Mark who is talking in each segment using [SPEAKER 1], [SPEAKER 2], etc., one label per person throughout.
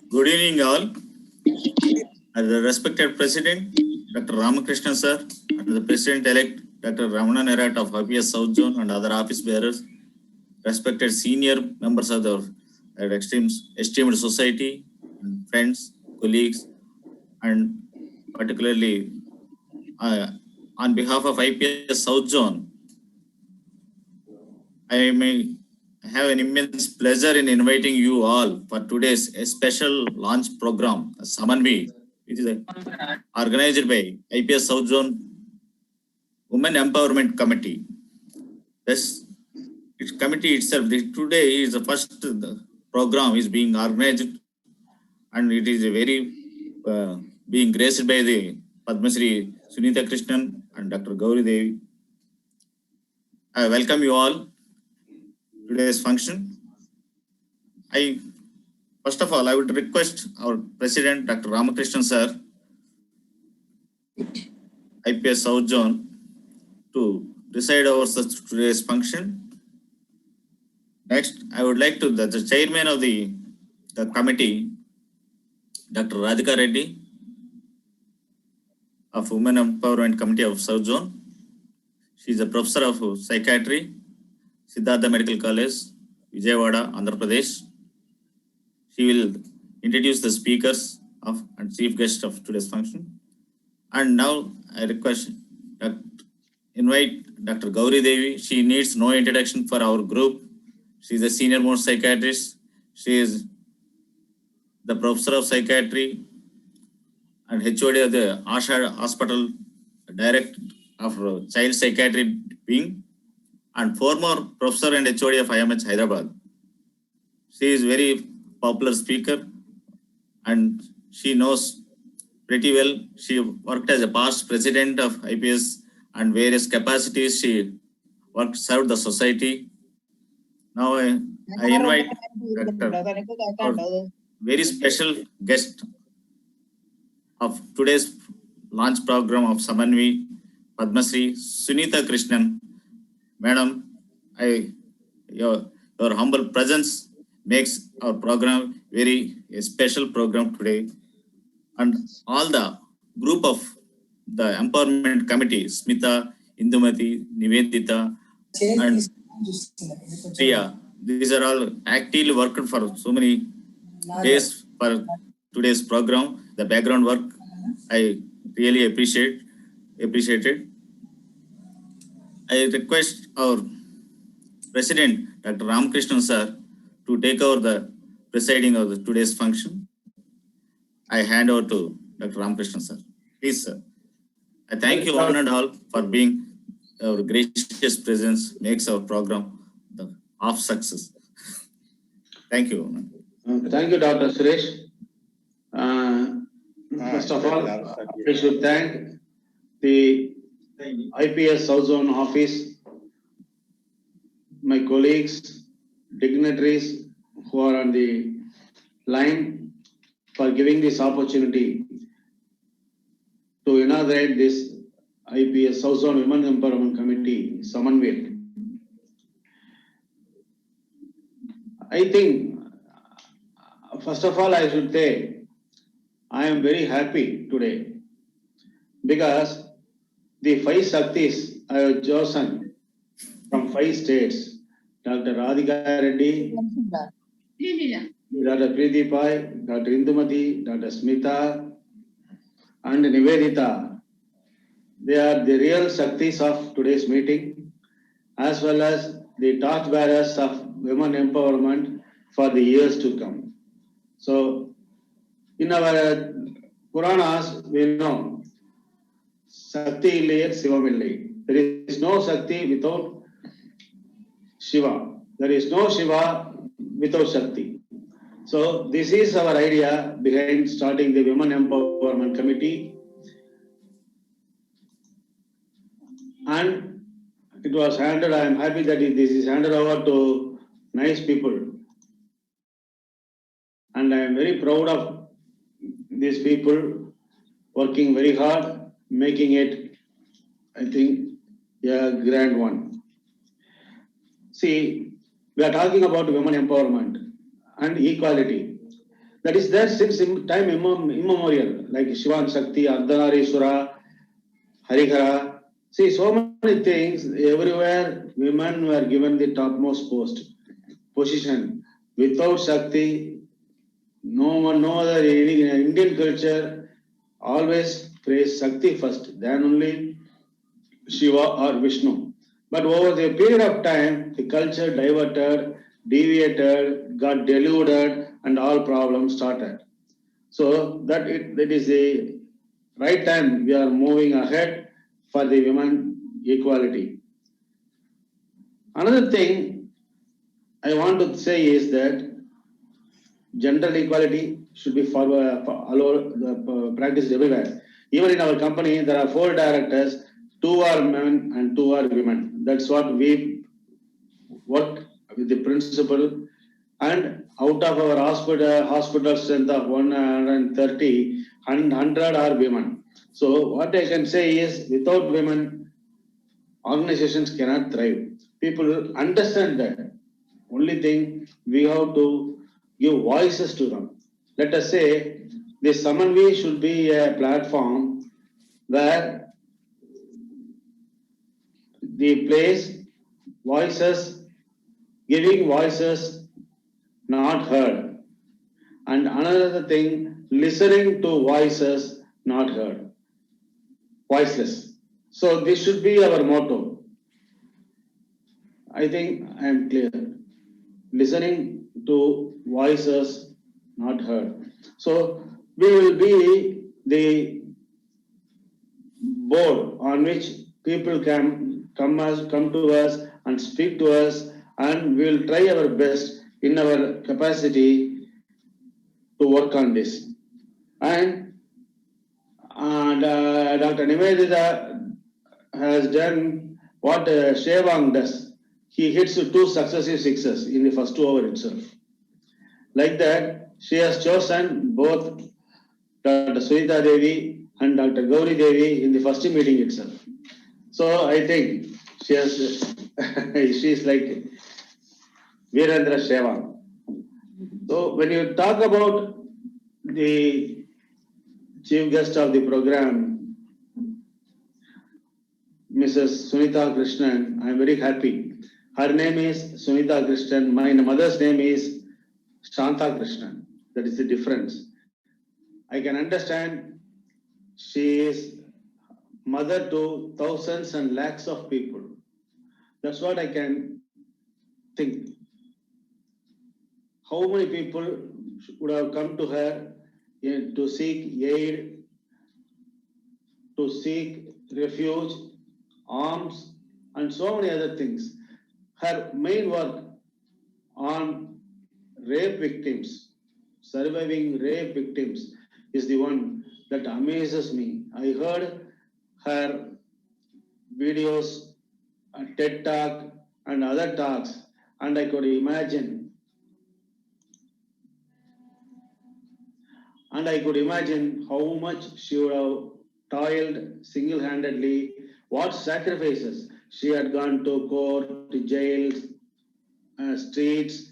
[SPEAKER 1] Good evening, all. The respected President, Dr. Ramakrishnan sir, and the President-elect, Dr. Ramana Nerat of IPS South Zone and other office bearers, respected senior members of the esteemed society, and friends, colleagues, and particularly on behalf of IPS South Zone, I may have an immense pleasure in inviting you all for today's special launch program, Samanvi, which is organized by IPS South Zone Women Empowerment Committee. This committee itself, today is the first program is being organized, and it is a very being graced by the Padma Shri Sunitha Krishnan and Dr. Gauri Devi. I welcome you all today's function. First of all, I would request our President, Dr. Ramakrishnan sir, IPS South Zone, to preside over today's function. Next, I would like to the chairman of the committee, Dr. Radhika Reddy of Women Empowerment Committee of South Zone. She is a professor of psychiatry, Siddhartha Medical College, Vijayawada, Andhra Pradesh. She will introduce the speakers and chief guest of today's function. And now I request invite Dr. Gauri Devi. She needs no introduction for our group. She is a senior most psychiatrist. She is the professor of psychiatry and HOD of the Asha Hospital, director of Child Psychiatry Wing, and former professor and HOD of IMH Hyderabad. She is very popular speaker and she knows pretty well. She worked as a past president of IPS and various capacities. She served the society. Now I invite our very special guest of today's launch program of Samanvi, Padma Shri Sunitha Krishnan. Madam, your humble presence makes our program very special program today. And all the group of the empowerment committee, Smita, Indumati, Nivedita, and Priya, these are all actively working for so many days for today's program. The background work, I really appreciate it. I request our President, Dr. Ramakrishnan sir, to take over the presiding of today's function. I hand over to Dr. Ramakrishnan sir. Please, sir. I thank you one and all for being our gracious presence, makes our program the half success. Thank you.
[SPEAKER 2] Thank you, Dr. Suresh. First of all, I should thank the IPS South Zone office, my colleagues, dignitaries who are on the line for giving this opportunity to inaugurate this IPS South Zone Women Empowerment Committee, Samanvi. I think, first of all, I should say, I am very happy today because the 5 Shaktis I have chosen from 5 states, Dr. Radhika Reddy, Dr. Preeti Pai, Dr. Indumati, Dr. Smita, and Nivedita. They are the real Shaktis of today's meeting, as well as the torchbearers of women empowerment for the years to come. So, in our Puranas, we know Shakti illai, Shivam illai. There is no Shakti without Shiva. There is no Shiva without Shakti. So, this is our idea behind starting the Women Empowerment Committee. And it was handed, I am happy that this is handed over to nice people. And I am very proud of these people working very hard, making it, I think, a grand one. See, we are talking about women empowerment and equality. That is there since time immemorial, like Shivan Shakti, Ardhanarishwara, Harihara. See, so many things everywhere. Women were given the topmost position. Without Shakti, no one, no other Indian culture always praise Shakti first, then only Shiva or Vishnu. But over the period of time, the culture diverted, deviated, got deluded, and all problems started. So that is the right time we are moving ahead for the women equality. Another thing I want to say is that gender equality should be practiced everywhere. Even in our company, there are 4 directors, 2 are men and 2 are women. That's what we work with the principle. And out of our hospital strength of 130, 100 are women. So what I can say is, without women, organizations cannot thrive. People understand that. Only thing, we have to give voices to them. Let us say the Samanvi should be a platform where the place voices, giving voices not heard. And another thing, listening to voices not heard, voiceless. So this should be our motto. I think I am clear. Listening to voices not heard. So we will be the board on which people can come to us and speak to us, and we will try our best in our capacity to work on this. And Dr. Nivedita has done what Shevang does. He hits 2 successive sixes in the first 2 hours itself. Like that, she has chosen both Dr. Sunita Devi and Dr. Gauri Devi in the first meeting itself. So I think she is like Virendra Sheva. So when you talk about the chief guest of the program, Mrs. Sunita Krishnan, I am very happy. Her name is Sunita Krishnan. My mother's name is Shanta Krishnan. That is the difference. I can understand she is mother to thousands and lakhs of people. That's what I can think. How many people would have come to her to seek aid, to seek refuge, arms, and so many other things. Her main work on rape victims, surviving rape victims, is the one that amazes me. I heard her videos, TED Talk, and other talks, and I could imagine. And I could imagine how much she would have toiled single handedly, what sacrifices she had gone to court, to jails, streets,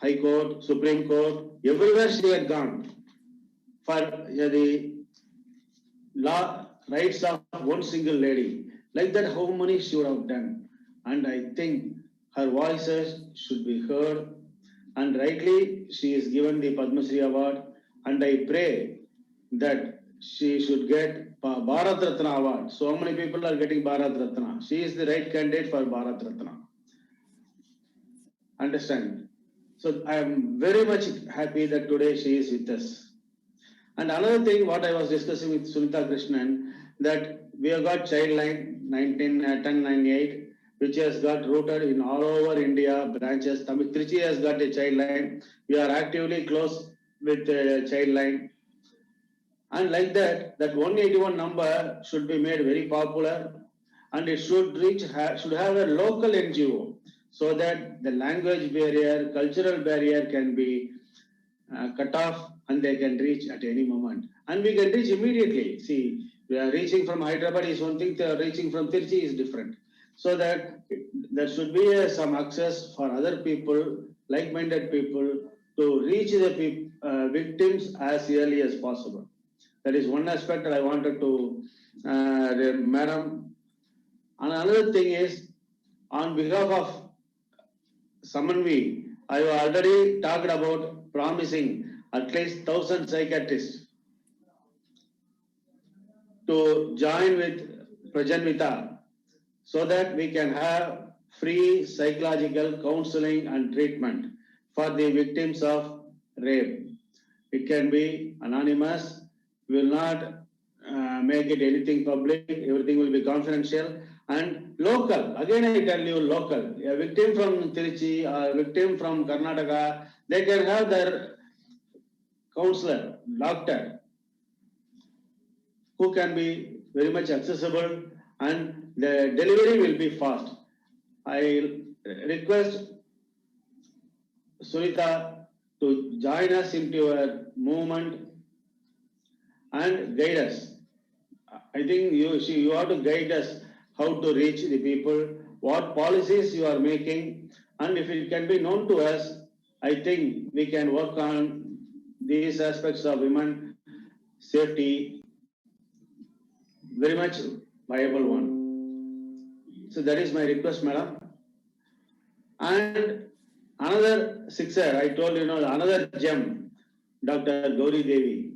[SPEAKER 2] High Court, Supreme Court, everywhere she had gone for the law rights of one single lady. Like that, how many she would have done. And I think her voices should be heard. And rightly, she is given the Padma Shri Award. And I pray that she should get Bharat Ratna Award. So many people are getting Bharat Ratna. She is the right candidate for Bharat Ratna. Understand? So I am very much happy that today she is with us. And another thing, what I was discussing with Sunita Krishnan, that we have got Childline 1098, which has got rooted in all over India branches. Trichy has got a Childline. We are actively close with Childline. And like that 181 number should be made very popular, and it should have a local NGO, so that the language barrier, cultural barrier can be cut off, and they can reach at any moment. And we can reach immediately. See, we are reaching from Hyderabad is one thing, reaching from Tirchi is different. so that there should be some access for other people, like-minded people, to reach the victims as early as possible. That is one aspect that I wanted to, Madam. And another thing is, on behalf of Samanvi, I already talked about promising at least 1,000 psychiatrists to join with Prajanvita so that we can have free psychological counseling and treatment for the victims of rape. It can be anonymous, we will not make it anything public, everything will be confidential and local. Again, I tell you local. A victim from Tiruchi or a victim from Karnataka, they can have their counselor, doctor, who can be very much accessible and the delivery will be fast. I request Sunita to join us into your movement and guide us. I think you have to guide us how to reach the people, what policies you are making, and if it can be known to us, I think we can work on these aspects of women safety, very much viable one. So that is my request, madam. And another sixer, I told you, another gem, Dr. Gauri Devi.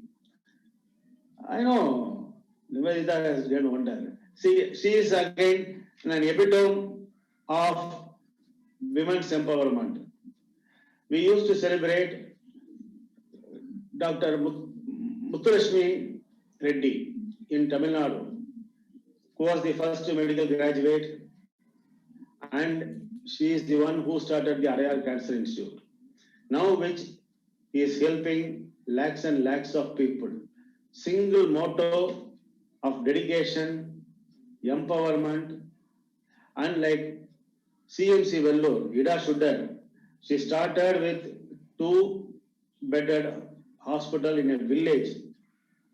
[SPEAKER 2] I know, Nivedita has done wonder. See, she is again an epitome of women's empowerment. We used to celebrate Dr. Muthulakshmi Reddy in Tamil Nadu, who was the first medical graduate, and she is the one who started the Arayar Cancer Institute. Now, which is helping lakhs and lakhs of people. Single motto of dedication, empowerment, and like CMC Vellore, Ida Shuddar, she started with 2-bedded hospital in a village,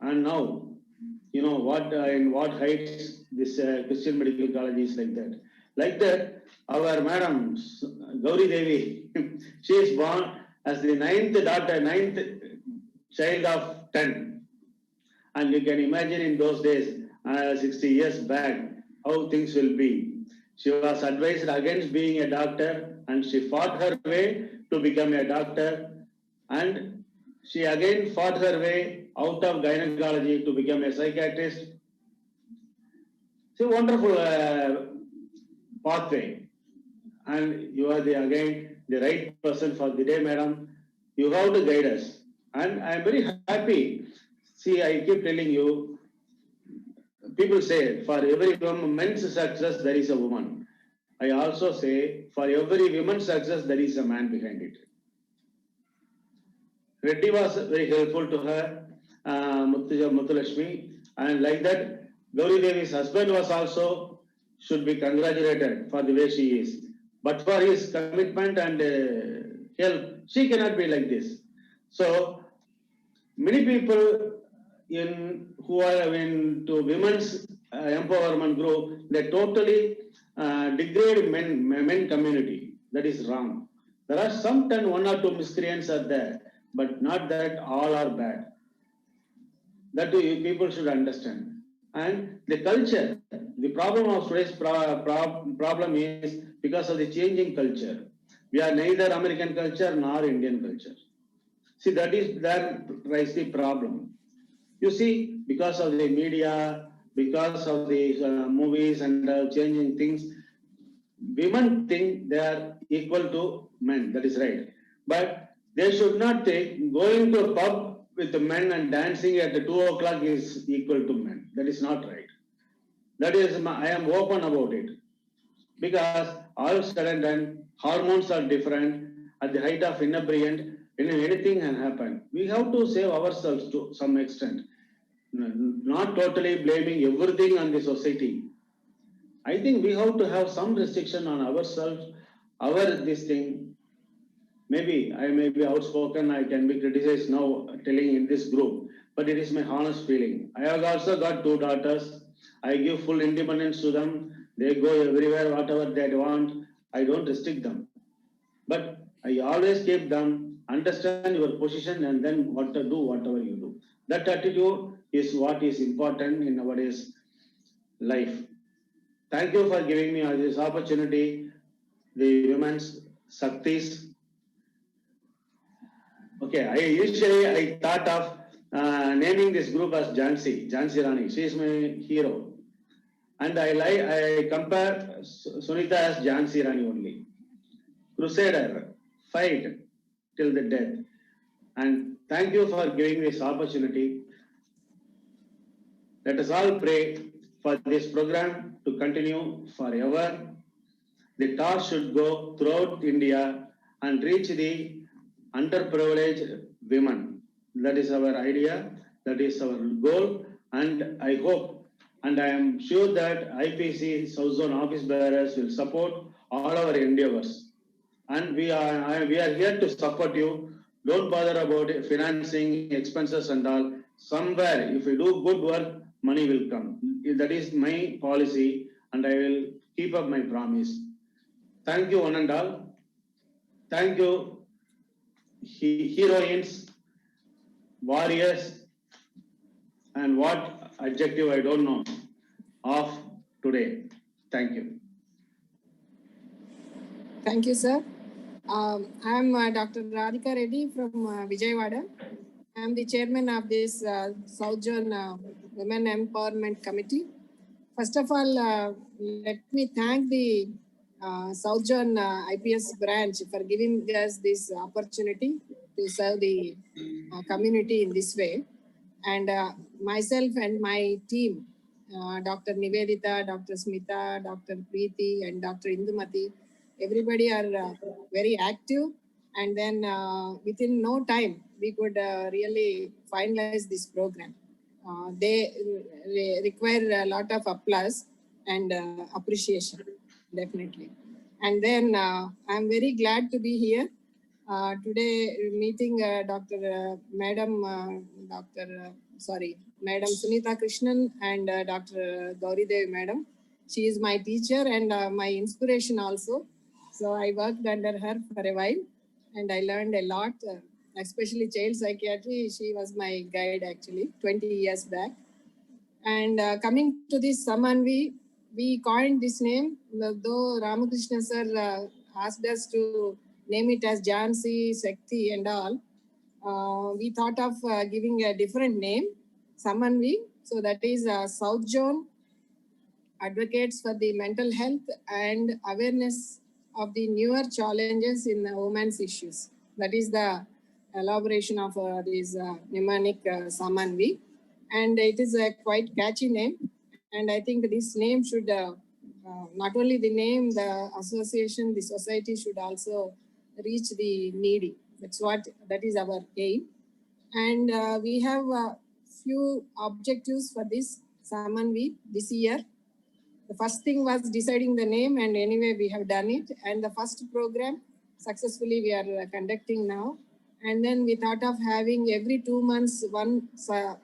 [SPEAKER 2] and now, in what heights this Christian Medical College is like that. Like that, our madam Gauri Devi, she is born as the ninth child of 10. And you can imagine in those days, 60 years back, how things will be. She was advised against being a doctor and she fought her way to become a doctor. And she again fought her way out of gynecology to become a psychiatrist. It's a wonderful pathway. And you are again the right person for the day, madam. You have to guide us. And I am very happy. See, I keep telling you, people say for every man's success, there is a woman. I also say for every woman's success, there is a man behind it. Reddy was very helpful to her, Muthulakshmi, and like that, Gauri Devi's husband was also should be congratulated for the way she is. But for his commitment and help, she cannot be like this. So many people who are into women's empowerment group, they totally degrade men community. That is wrong. There are some 1 or 2 miscreants are there, but not that all are bad. That people should understand. And the culture, the problem of today's problem is because of the changing culture. We are neither American culture nor Indian culture. See, that lies the problem. You see, because of the media, because of the movies and changing things, women think they are equal to men. That is right. But they should not think going to a pub with the men and dancing at 2 o'clock is equal to men. That is not right. That is, I am open about it. Because all of a sudden, hormones are different. At the height of inebriant, anything can happen. We have to save ourselves to some extent. Not totally blaming everything on the society. I think we have to have some restriction on ourselves, this thing. Maybe I may be outspoken, I can be criticized now telling in this group, but it is my honest feeling. I have also got 2 daughters. I give full independence to them. They go everywhere, whatever they want. I don't restrict them. But I always keep them, understand your position and then what to do, whatever you do. That attitude is what is important in nowadays life. Thank you for giving me this opportunity, the women's Shaktis. Okay, I thought of naming this group as Jhansi Rani. She is my hero. And I compare Sunita as Jhansi Rani only. Crusader, fight till the death. And thank you for giving this opportunity. Let us all pray for this program to continue forever. The torch should go throughout India and reach the underprivileged women. That is our idea, that is our goal, and I hope and I am sure that IPC South Zone office bearers will support all our endeavors. And we are here to support you. Don't bother about financing expenses and all. Somewhere, if you do good work, money will come. That is my policy, and I will keep up my promise. Thank you, one and all. Thank you, heroines, warriors, and what adjective I don't know of today. Thank you.
[SPEAKER 3] Thank you, sir. I'm Dr. Radhika Reddy from Vijayawada. I'm the chairman of this South Zone Women Empowerment Committee. First of all, let me thank the South Zone IPS branch for giving us this opportunity to serve the community in this way. And myself and my team, Dr. Nivedita, Dr. Smita, Dr. Preeti, and Dr. Indumati, everybody are very active. And then within no time, we could really finalize this program. They require a lot of applause and appreciation, definitely. And then I'm very glad to be here today, meeting Madam Sunita Krishnan and Dr. Gauri Devi Madam. She is my teacher and my inspiration also. So I worked under her for a while and I learned a lot, especially child psychiatry. She was my guide actually 20 years back. And coming to this Samanvi, we coined this name, though Ramakrishna sir asked us to name it as Jhansi, Shakti and all. We thought of giving a different name, Samanvi. So that is South Zone Advocates for the Mental Health and Awareness of the Newer Challenges in Women's Issues. That is the elaboration of this mnemonic Samanvi. And it is a quite catchy name. And I think this name should, not only the name, the association, the society should also reach the needy. That is our aim. And we have a few objectives for this Samanvi this year. The first thing was deciding the name, and anyway, we have done it. And the first program successfully we are conducting now. And then we thought of having every 2 months a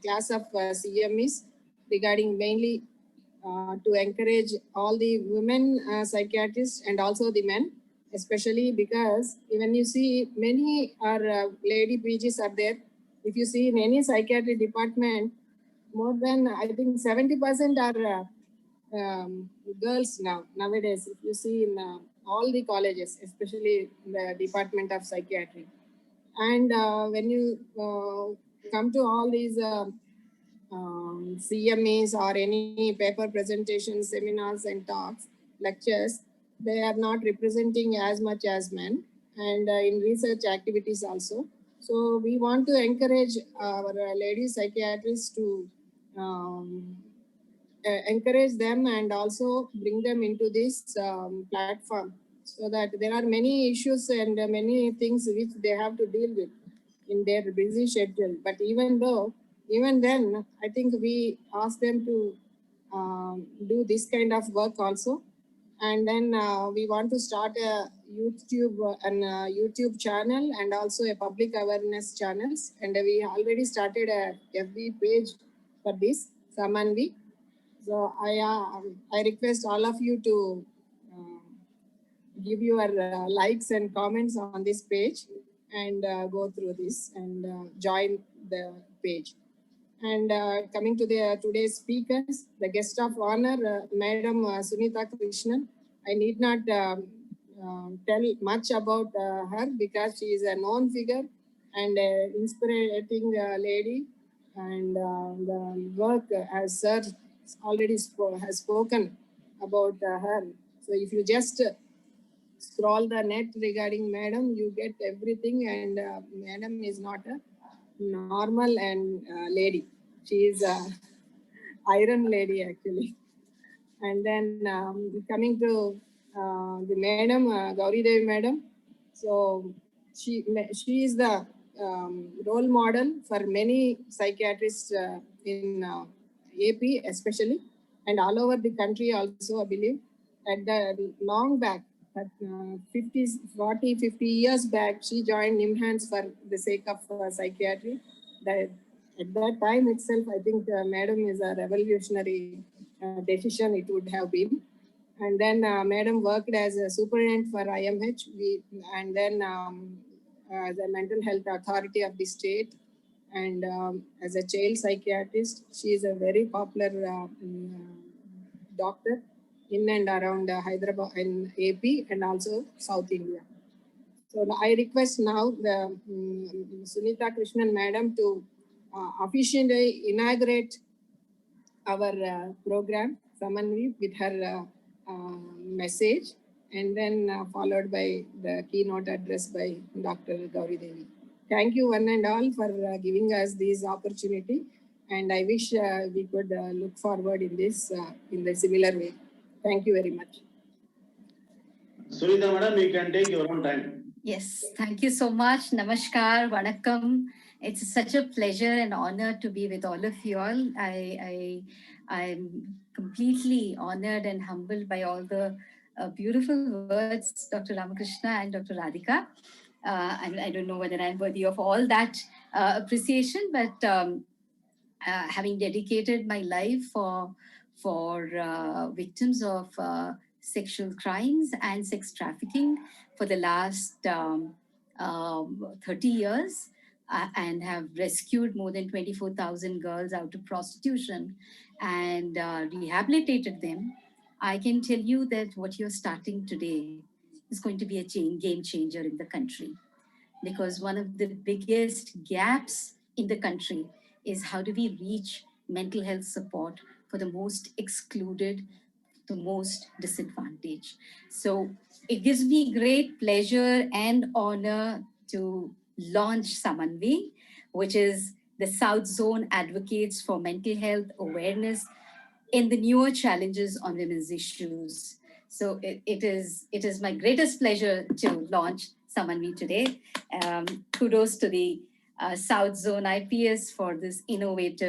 [SPEAKER 3] class of CMEs regarding mainly to encourage all the women psychiatrists and also the men, especially because when you see many lady PGs are there. If you see in any psychiatry department, more than I think 70% are girls nowadays. If you see in all the colleges, especially in the Department of Psychiatry. And when you come to all these CMEs or any paper presentations, seminars and talks, lectures, they are not representing as much as men, and in research activities also. So we want to encourage our lady psychiatrists to encourage them and also bring them into this platform, so that there are many issues and many things which they have to deal with in their busy schedule. But even then, I think we ask them to do this kind of work also. And then we want to start a YouTube channel and also a public awareness channels. And we already started a FB page for this Samanvi. So I request all of you to give your likes and comments on this page and go through this and join the page. And coming to the today's speakers, the guest of honor, Madam Sunita Krishnan. I need not tell much about her because she is a known figure and inspiring lady. And the work, as Sir already has spoken about her. So if you just scroll the net regarding Madam, you get everything. And Madam is not a normal and lady. She is a iron lady actually. And then coming to the Madam Gauri Devi Madam, so she is the role model for many psychiatrists in AP especially, and all over the country also, I believe. At the long back, at 50 years back, she joined NIMHANS for the sake of psychiatry. That at that time itself, I think Madam is a revolutionary decision it would have been. And then Madam worked as a superintendent for IMH, and then the mental health authority of the state, and as a child psychiatrist, she is a very popular doctor in and around Hyderabad in AP and also South India. So I request now the Sunita Krishnan Madam to officially inaugurate our program, Samanvi, with her message, and then followed by the keynote address by Dr. Gauri Devi. Thank you one and all for giving us this opportunity, and I wish we could look forward in this in the similar way. Thank you very much.
[SPEAKER 2] Sunita Madam, you can take your own time.
[SPEAKER 4] Yes, thank you so much. Namaskar, Vanakkam. It's such a pleasure and honor to be with all of you all. I'm completely honored and humbled by all the beautiful words, Dr. Ramakrishna and Dr. Radhika. And I don't know whether I'm worthy of all that appreciation, but having dedicated my life for victims of sexual crimes and sex trafficking for the last 30 years and have rescued more than 24,000 girls out of prostitution and rehabilitated them, I can tell you that what you're starting today is going to be a game changer in the country. Because one of the biggest gaps in the country is how do we reach mental health support for the most excluded, the most disadvantaged. So it gives me great pleasure and honor to launch Samanvi, which is the South Zone Advocates for Mental Health Awareness in the newer challenges on women's issues. So it is my greatest pleasure to launch Samanvi today. Kudos to the South Zone IPS for this innovative